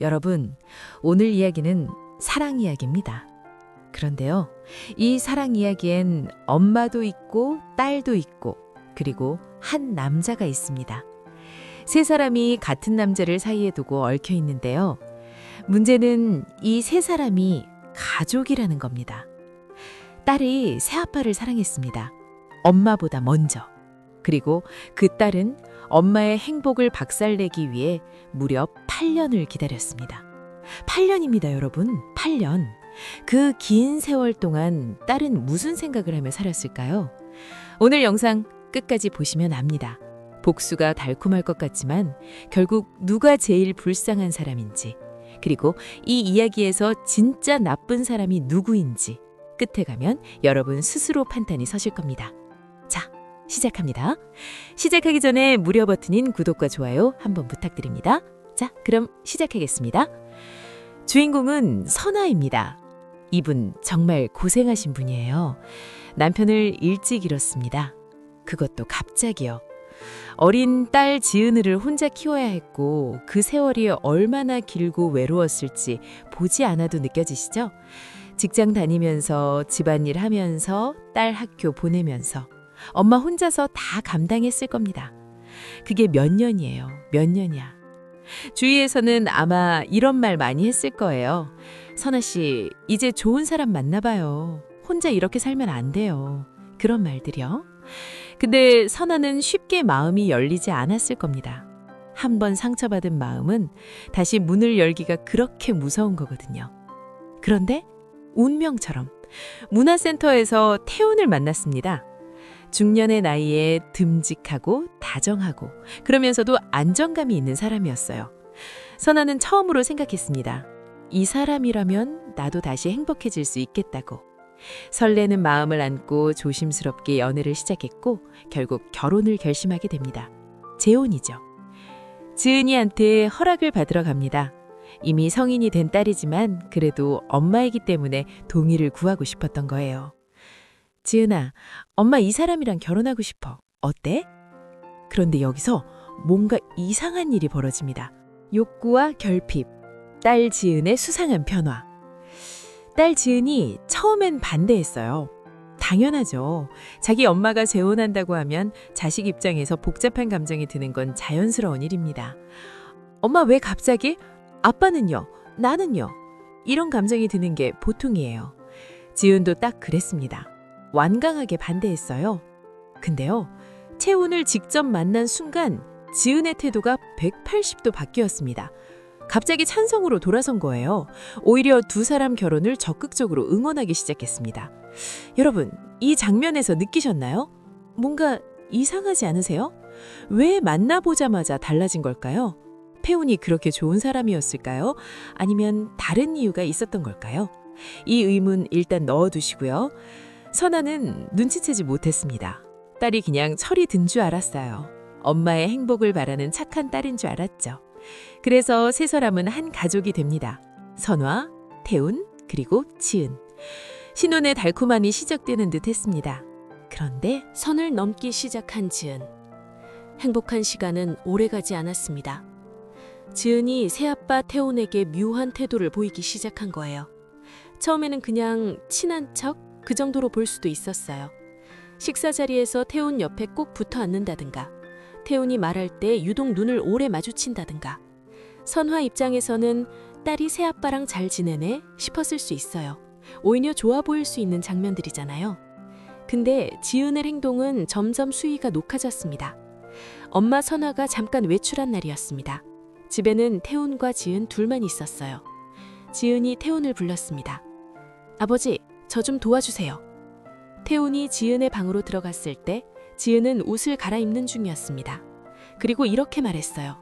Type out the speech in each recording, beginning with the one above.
여러분, 오늘 이야기는 사랑 이야기입니다. 그런데요, 이 사랑 이야기엔 엄마도 있고 딸도 있고 그리고 한 남자가 있습니다. 세 사람이 같은 남자를 사이에 두고 얽혀 있는데요. 문제는 이 세 사람이 가족이라는 겁니다. 딸이 새아빠를 사랑했습니다. 엄마보다 먼저. 그리고 그 딸은 엄마의 행복을 박살내기 위해 무려 8년을 기다렸습니다. 8년입니다, 여러분. 8년. 그 긴 세월 동안 딸은 무슨 생각을 하며 살았을까요? 오늘 영상 끝까지 보시면 압니다. 복수가 달콤할 것 같지만 결국 누가 제일 불쌍한 사람인지, 그리고 이 이야기에서 진짜 나쁜 사람이 누구인지 끝에 가면 여러분 스스로 판단이 서실 겁니다. 자, 시작합니다. 시작하기 전에 무료 버튼인 구독과 좋아요 한번 부탁드립니다. 자, 그럼 시작하겠습니다. 주인공은 선아입니다. 이분 정말 고생하신 분이에요. 남편을 일찍 잃었습니다. 그것도 갑자기요. 어린 딸 지은이를 혼자 키워야 했고 그 세월이 얼마나 길고 외로웠을지 보지 않아도 느껴지시죠? 직장 다니면서 집안일 하면서 딸 학교 보내면서 엄마 혼자서 다 감당했을 겁니다. 그게 몇 년이에요. 몇 년이야. 주위에서는 아마 이런 말 많이 했을 거예요. 선아 씨, 이제 좋은 사람 만나봐요. 혼자 이렇게 살면 안 돼요. 그런 말들이요. 근데 선아는 쉽게 마음이 열리지 않았을 겁니다. 한번 상처받은 마음은 다시 문을 열기가 그렇게 무서운 거거든요. 그런데 운명처럼 문화센터에서 태훈을 만났습니다. 중년의 나이에 듬직하고 다정하고 그러면서도 안정감이 있는 사람이었어요. 선아는 처음으로 생각했습니다. 이 사람이라면 나도 다시 행복해질 수 있겠다고. 설레는 마음을 안고 조심스럽게 연애를 시작했고 결국 결혼을 결심하게 됩니다. 재혼이죠. 지은이한테 허락을 받으러 갑니다. 이미 성인이 된 딸이지만 그래도 엄마이기 때문에 동의를 구하고 싶었던 거예요. 지은아, 엄마 이 사람이랑 결혼하고 싶어. 어때? 그런데 여기서 뭔가 이상한 일이 벌어집니다. 욕구와 결핍, 딸 지은의 수상한 변화. 딸 지은이 처음엔 반대했어요. 당연하죠. 자기 엄마가 재혼한다고 하면 자식 입장에서 복잡한 감정이 드는 건 자연스러운 일입니다. 엄마 왜 갑자기? 아빠는요? 나는요? 이런 감정이 드는 게 보통이에요. 지은도 딱 그랬습니다. 완강하게 반대했어요. 근데요, 채훈을 직접 만난 순간 지은의 태도가 180도 바뀌었습니다. 갑자기 찬성으로 돌아선 거예요. 오히려 두 사람 결혼을 적극적으로 응원하기 시작했습니다. 여러분, 이 장면에서 느끼셨나요? 뭔가 이상하지 않으세요? 왜 만나보자마자 달라진 걸까요? 태훈이 그렇게 좋은 사람이었을까요? 아니면 다른 이유가 있었던 걸까요? 이 의문 일단 넣어두시고요. 선아는 눈치채지 못했습니다. 딸이 그냥 철이 든 줄 알았어요. 엄마의 행복을 바라는 착한 딸인 줄 알았죠. 그래서 세 사람은 한 가족이 됩니다. 선화, 태훈, 그리고 지은. 신혼의 달콤함이 시작되는 듯 했습니다. 그런데 선을 넘기 시작한 지은. 행복한 시간은 오래가지 않았습니다. 지은이 새아빠 태훈에게 묘한 태도를 보이기 시작한 거예요. 처음에는 그냥 친한 척 그 정도로 볼 수도 있었어요. 식사 자리에서 태훈 옆에 꼭 붙어 앉는다든가, 태훈이 말할 때 유독 눈을 오래 마주친다든가. 선화 입장에서는 딸이 새아빠랑 잘 지내네 싶었을 수 있어요. 오히려 좋아 보일 수 있는 장면들이잖아요. 근데 지은의 행동은 점점 수위가 높아졌습니다. 엄마 선화가 잠깐 외출한 날이었습니다. 집에는 태훈과 지은 둘만 있었어요. 지은이 태훈을 불렀습니다. 아버지, 저 좀 도와주세요. 태훈이 지은의 방으로 들어갔을 때 지은은 옷을 갈아입는 중이었습니다. 그리고 이렇게 말했어요.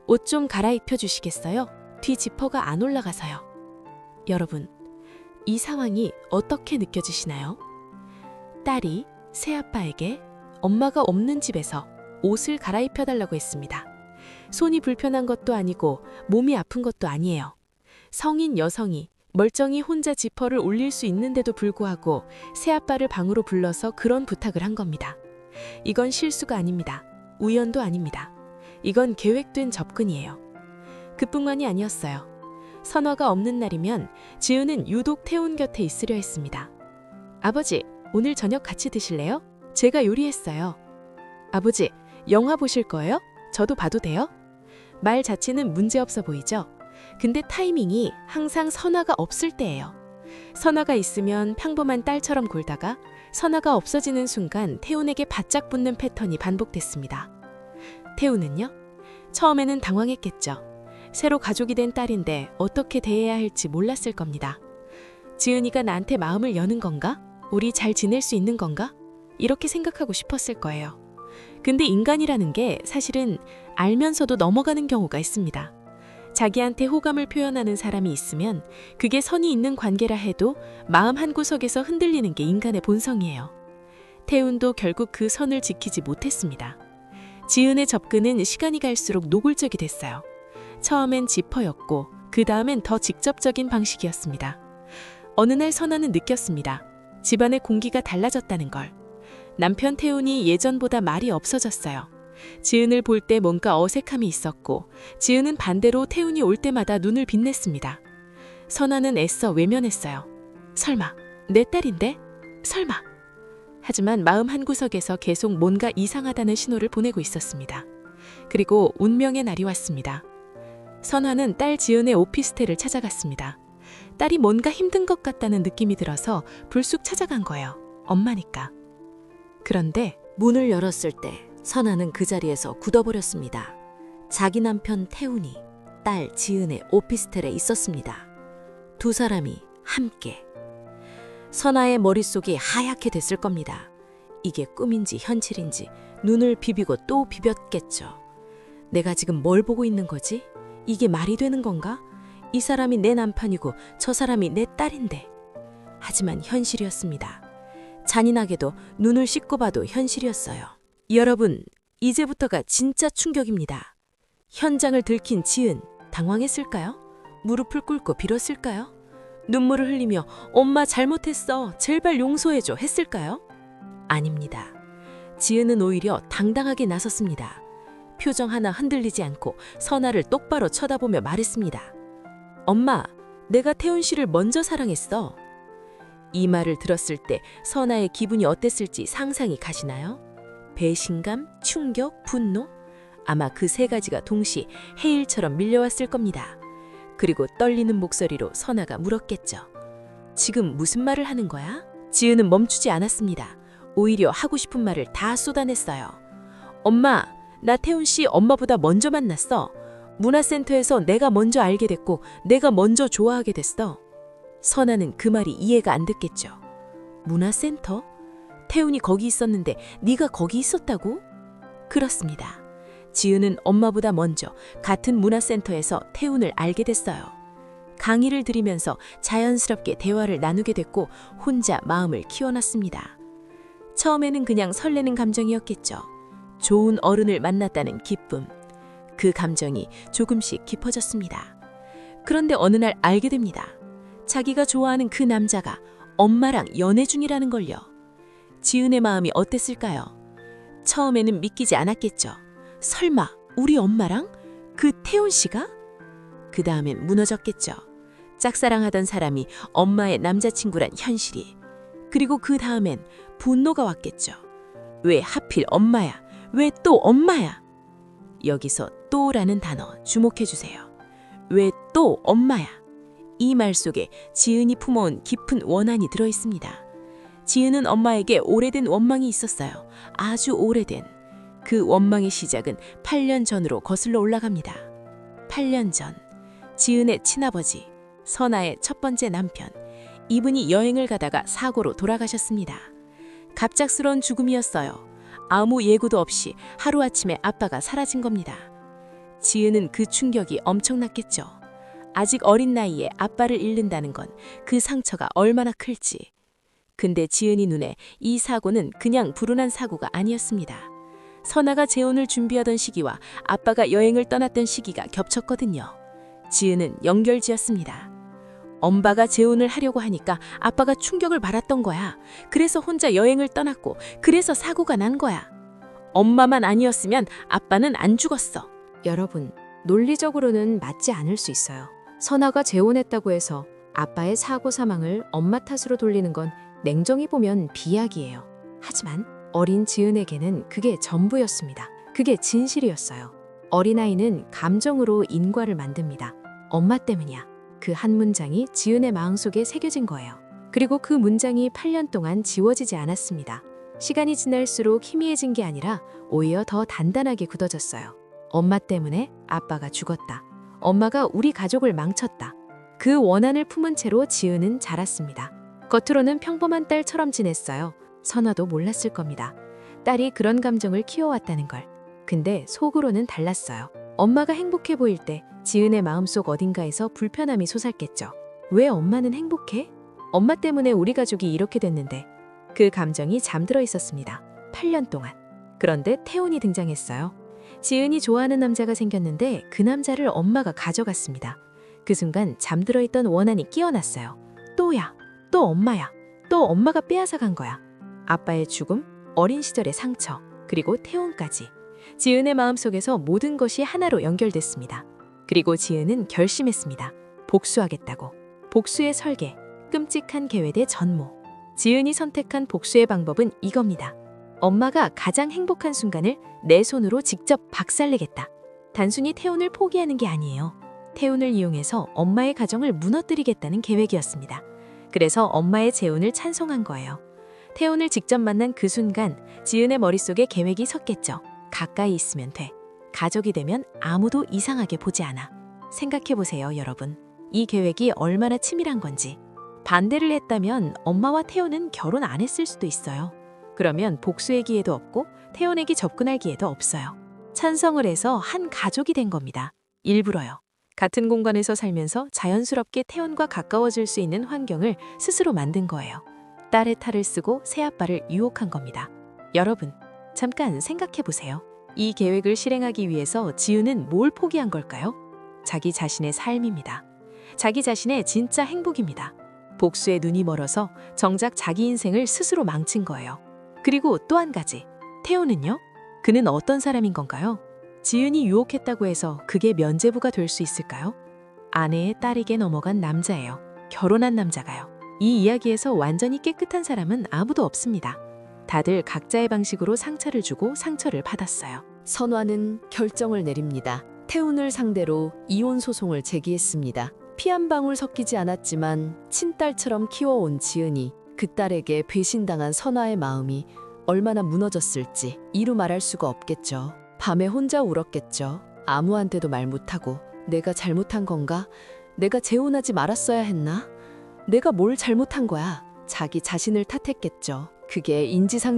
옷 좀 갈아입혀 주시겠어요? 뒤 지퍼가 안 올라가서요. 여러분, 이 상황이 어떻게 느껴지시나요? 딸이 새아빠에게 엄마가 없는 집에서 옷을 갈아입혀 달라고 했습니다. 손이 불편한 것도 아니고 몸이 아픈 것도 아니에요. 성인 여성이 멀쩡히 혼자 지퍼를 올릴 수 있는데도 불구하고 새아빠를 방으로 불러서 그런 부탁을 한 겁니다. 이건 실수가 아닙니다. 우연도 아닙니다. 이건 계획된 접근이에요. 그뿐만이 아니었어요. 선화가 없는 날이면 지은은 유독 태훈 곁에 있으려 했습니다. 아버지, 오늘 저녁 같이 드실래요? 제가 요리했어요. 아버지, 영화 보실 거예요? 저도 봐도 돼요? 말 자체는 문제없어 보이죠? 근데 타이밍이 항상 선화가 없을 때예요. 선화가 있으면 평범한 딸처럼 굴다가 선화가 없어지는 순간 태훈에게 바짝 붙는 패턴이 반복됐습니다. 태훈은요? 처음에는 당황했겠죠. 새로 가족이 된 딸인데 어떻게 대해야 할지 몰랐을 겁니다. 지은이가 나한테 마음을 여는 건가? 우리 잘 지낼 수 있는 건가? 이렇게 생각하고 싶었을 거예요. 근데 인간이라는 게 사실은 알면서도 넘어가는 경우가 있습니다. 자기한테 호감을 표현하는 사람이 있으면 그게 선이 있는 관계라 해도 마음 한구석에서 흔들리는 게 인간의 본성이에요. 태훈도 결국 그 선을 지키지 못했습니다. 지은의 접근은 시간이 갈수록 노골적이 됐어요. 처음엔 지퍼였고 그 다음엔 더 직접적인 방식이었습니다. 어느 날 선아는 느꼈습니다. 집안의 공기가 달라졌다는 걸. 남편 태훈이 예전보다 말이 없어졌어요. 지은을 볼 때 뭔가 어색함이 있었고 지은은 반대로 태훈이 올 때마다 눈을 빛냈습니다. 선아는 애써 외면했어요. 설마 내 딸인데? 설마. 하지만 마음 한구석에서 계속 뭔가 이상하다는 신호를 보내고 있었습니다. 그리고 운명의 날이 왔습니다. 선아는 딸 지은의 오피스텔을 찾아갔습니다. 딸이 뭔가 힘든 것 같다는 느낌이 들어서 불쑥 찾아간 거예요. 엄마니까. 그런데 문을 열었을 때 선아는 그 자리에서 굳어버렸습니다. 자기 남편 태훈이 딸 지은의 오피스텔에 있었습니다. 두 사람이 함께. 선아의 머릿속이 하얗게 됐을 겁니다. 이게 꿈인지 현실인지 눈을 비비고 또 비볐겠죠. 내가 지금 뭘 보고 있는 거지? 이게 말이 되는 건가? 이 사람이 내 남편이고 저 사람이 내 딸인데. 하지만 현실이었습니다. 잔인하게도 눈을 씻고 봐도 현실이었어요. 여러분, 이제부터가 진짜 충격입니다. 현장을 들킨 지은, 당황했을까요? 무릎을 꿇고 빌었을까요? 눈물을 흘리며 엄마 잘못했어, 제발 용서해줘 했을까요? 아닙니다. 지은은 오히려 당당하게 나섰습니다. 표정 하나 흔들리지 않고 선아를 똑바로 쳐다보며 말했습니다. 엄마, 내가 태훈 씨를 먼저 사랑했어. 이 말을 들었을 때 선아의 기분이 어땠을지 상상이 가시나요? 배신감, 충격, 분노? 아마 그 세 가지가 동시 해일처럼 밀려왔을 겁니다. 그리고 떨리는 목소리로 선아가 물었겠죠. 지금 무슨 말을 하는 거야? 지은은 멈추지 않았습니다. 오히려 하고 싶은 말을 다 쏟아냈어요. 엄마, 나 태훈 씨 엄마보다 먼저 만났어. 문화센터에서 내가 먼저 알게 됐고 내가 먼저 좋아하게 됐어. 선아는 그 말이 이해가 안 됐겠죠. 문화센터? 태훈이 거기 있었는데 네가 거기 있었다고? 그렇습니다. 지은은 엄마보다 먼저 같은 문화센터에서 태훈을 알게 됐어요. 강의를 들으면서 자연스럽게 대화를 나누게 됐고 혼자 마음을 키워놨습니다. 처음에는 그냥 설레는 감정이었겠죠. 좋은 어른을 만났다는 기쁨. 그 감정이 조금씩 깊어졌습니다. 그런데 어느 날 알게 됩니다. 자기가 좋아하는 그 남자가 엄마랑 연애 중이라는 걸요. 지은의 마음이 어땠을까요? 처음에는 믿기지 않았겠죠. 설마 우리 엄마랑? 그 태훈 씨가? 그 다음엔 무너졌겠죠. 짝사랑하던 사람이 엄마의 남자친구란 현실이. 그리고 그 다음엔 분노가 왔겠죠. 왜 하필 엄마야? 왜 또 엄마야? 여기서 또라는 단어 주목해주세요. 왜 또 엄마야? 이 말 속에 지은이 품어온 깊은 원한이 들어있습니다. 지은은 엄마에게 오래된 원망이 있었어요. 아주 오래된. 그 원망의 시작은 8년 전으로 거슬러 올라갑니다. 8년 전, 지은의 친아버지, 선아의 첫 번째 남편, 이분이 여행을 가다가 사고로 돌아가셨습니다. 갑작스러운 죽음이었어요. 아무 예고도 없이 하루아침에 아빠가 사라진 겁니다. 지은은 그 충격이 엄청났겠죠. 아직 어린 나이에 아빠를 잃는다는 건 그 상처가 얼마나 클지. 근데 지은이 눈에 이 사고는 그냥 불운한 사고가 아니었습니다. 선아가 재혼을 준비하던 시기와 아빠가 여행을 떠났던 시기가 겹쳤거든요. 지은은 연결지었습니다. 엄마가 재혼을 하려고 하니까 아빠가 충격을 받았던 거야. 그래서 혼자 여행을 떠났고 그래서 사고가 난 거야. 엄마만 아니었으면 아빠는 안 죽었어. 여러분, 논리적으로는 맞지 않을 수 있어요. 선아가 재혼했다고 해서 아빠의 사고 사망을 엄마 탓으로 돌리는 건 냉정히 보면 비약이에요. 하지만 어린 지은에게는 그게 전부였습니다. 그게 진실이었어요. 어린아이는 감정으로 인과를 만듭니다. 엄마 때문이야. 그 한 문장이 지은의 마음속에 새겨진 거예요. 그리고 그 문장이 8년 동안 지워지지 않았습니다. 시간이 지날수록 희미해진 게 아니라 오히려 더 단단하게 굳어졌어요. 엄마 때문에 아빠가 죽었다. 엄마가 우리 가족을 망쳤다. 그 원한을 품은 채로 지은은 자랐습니다. 겉으로는 평범한 딸처럼 지냈어요. 선아도 몰랐을 겁니다. 딸이 그런 감정을 키워왔다는 걸. 근데 속으로는 달랐어요. 엄마가 행복해 보일 때 지은의 마음속 어딘가에서 불편함이 솟았겠죠. 왜 엄마는 행복해? 엄마 때문에 우리 가족이 이렇게 됐는데. 그 감정이 잠들어 있었습니다. 8년 동안. 그런데 태훈이 등장했어요. 지은이 좋아하는 남자가 생겼는데 그 남자를 엄마가 가져갔습니다. 그 순간 잠들어 있던 원한이 깨어났어요. 또야, 또 엄마야, 또 엄마가 빼앗아 간 거야. 아빠의 죽음, 어린 시절의 상처, 그리고 태훈까지. 지은의 마음속에서 모든 것이 하나로 연결됐습니다. 그리고 지은은 결심했습니다. 복수하겠다고. 복수의 설계, 끔찍한 계획의 전모. 지은이 선택한 복수의 방법은 이겁니다. 엄마가 가장 행복한 순간을 내 손으로 직접 박살내겠다. 단순히 태훈을 포기하는 게 아니에요. 태훈을 이용해서 엄마의 가정을 무너뜨리겠다는 계획이었습니다. 그래서 엄마의 재혼을 찬송한 거예요. 태훈을 직접 만난 그 순간 지은의 머릿속에 계획이 섰겠죠. 가까이 있으면 돼. 가족이 되면 아무도 이상하게 보지 않아. 생각해보세요, 여러분. 이 계획이 얼마나 치밀한 건지. 반대를 했다면 엄마와 태훈은 결혼 안 했을 수도 있어요. 그러면 복수의 기회도 없고 태훈에게 접근할 기회도 없어요. 찬성을 해서 한 가족이 된 겁니다. 일부러요. 같은 공간에서 살면서 자연스럽게 태훈과 가까워질 수 있는 환경을 스스로 만든 거예요. 딸의 탈을 쓰고 새아빠를 유혹한 겁니다. 여러분, 잠깐 생각해 보세요. 이 계획을 실행하기 위해서 지은은 뭘 포기한 걸까요? 자기 자신의 삶입니다. 자기 자신의 진짜 행복입니다. 복수에 눈이 멀어서 정작 자기 인생을 스스로 망친 거예요. 그리고 또 한 가지, 태훈은요? 그는 어떤 사람인 건가요? 지은이 유혹했다고 해서 그게 면죄부가 될 수 있을까요? 아내의 딸에게 넘어간 남자예요. 결혼한 남자가요. 이 이야기에서 완전히 깨끗한 사람은 아무도 없습니다. 다들 각자의 방식으로 상처를 주고 상처를 받았어요. 선화는 결정을 내립니다. 태훈을 상대로 이혼 소송을 제기했습니다. 피 한 방울 섞이지 않았지만 친딸처럼 키워온 지은이 그 딸에게 배신당한 선화의 마음이 얼마나 무너졌을지 이루 말할 수가 없겠죠. 밤에 혼자 울었겠죠. 아무한테도 말 못하고 내가 잘못한 건가? 내가 재혼하지 말았어야 했나? 내가 뭘 잘못한 거야? 자기 자신을 탓했겠죠. 그게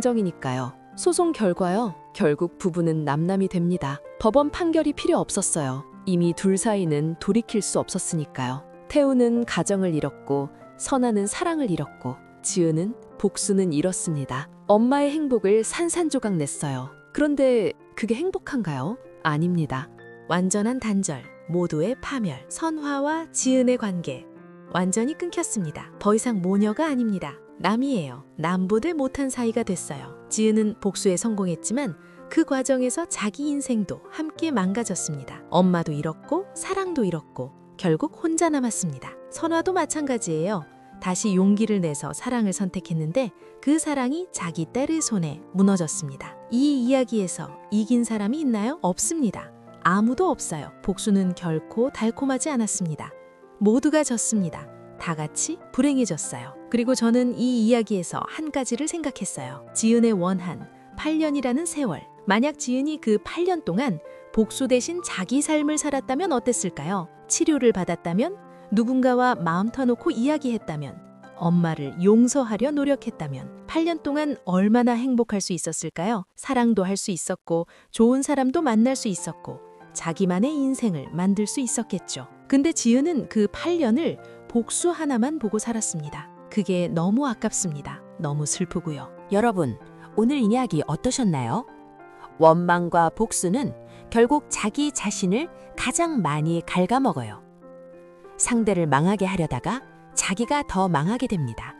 인지상정이니까요. 소송 결과요. 결국 부부는 남남이 됩니다. 법원 판결이 필요 없었어요. 이미 둘 사이는 돌이킬 수 없었으니까요. 태훈은 가정을 잃었고 선아는 사랑을 잃었고 지은은 복수는 잃었습니다. 엄마의 행복을 산산조각 냈어요. 그런데 그게 행복한가요? 아닙니다. 완전한 단절, 모두의 파멸, 선화와 지은의 관계 완전히 끊겼습니다. 더 이상 모녀가 아닙니다. 남이에요. 남보다 못한 사이가 됐어요. 지은은 복수에 성공했지만 그 과정에서 자기 인생도 함께 망가졌습니다. 엄마도 잃었고 사랑도 잃었고 결국 혼자 남았습니다. 선화도 마찬가지예요. 다시 용기를 내서 사랑을 선택했는데 그 사랑이 자기 딸의 손에 무너졌습니다. 이 이야기에서 이긴 사람이 있나요? 없습니다. 아무도 없어요. 복수는 결코 달콤하지 않았습니다. 모두가 졌습니다. 다 같이 불행해졌어요. 그리고 저는 이 이야기에서 한 가지를 생각했어요. 지은의 원한, 8년이라는 세월. 만약 지은이 그 8년 동안 복수 대신 자기 삶을 살았다면 어땠을까요? 치료를 받았다면? 누군가와 마음 터놓고 이야기했다면? 엄마를 용서하려 노력했다면? 8년 동안 얼마나 행복할 수 있었을까요? 사랑도 할 수 있었고 좋은 사람도 만날 수 있었고 자기만의 인생을 만들 수 있었겠죠. 근데 지은은 그 8년을 복수 하나만 보고 살았습니다. 그게 너무 아깝습니다. 너무 슬프고요. 여러분, 오늘 이야기 어떠셨나요? 원망과 복수는 결국 자기 자신을 가장 많이 갉아먹어요. 상대를 망하게 하려다가 자기가 더 망하게 됩니다.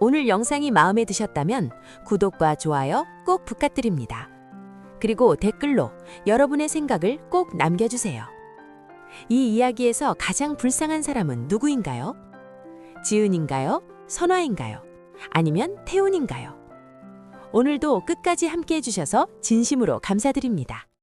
오늘 영상이 마음에 드셨다면 구독과 좋아요 꼭 부탁드립니다. 그리고 댓글로 여러분의 생각을 꼭 남겨주세요. 이 이야기에서 가장 불쌍한 사람은 누구인가요? 지은인가요? 선화인가요? 아니면 태훈인가요? 오늘도 끝까지 함께 해주셔서 진심으로 감사드립니다.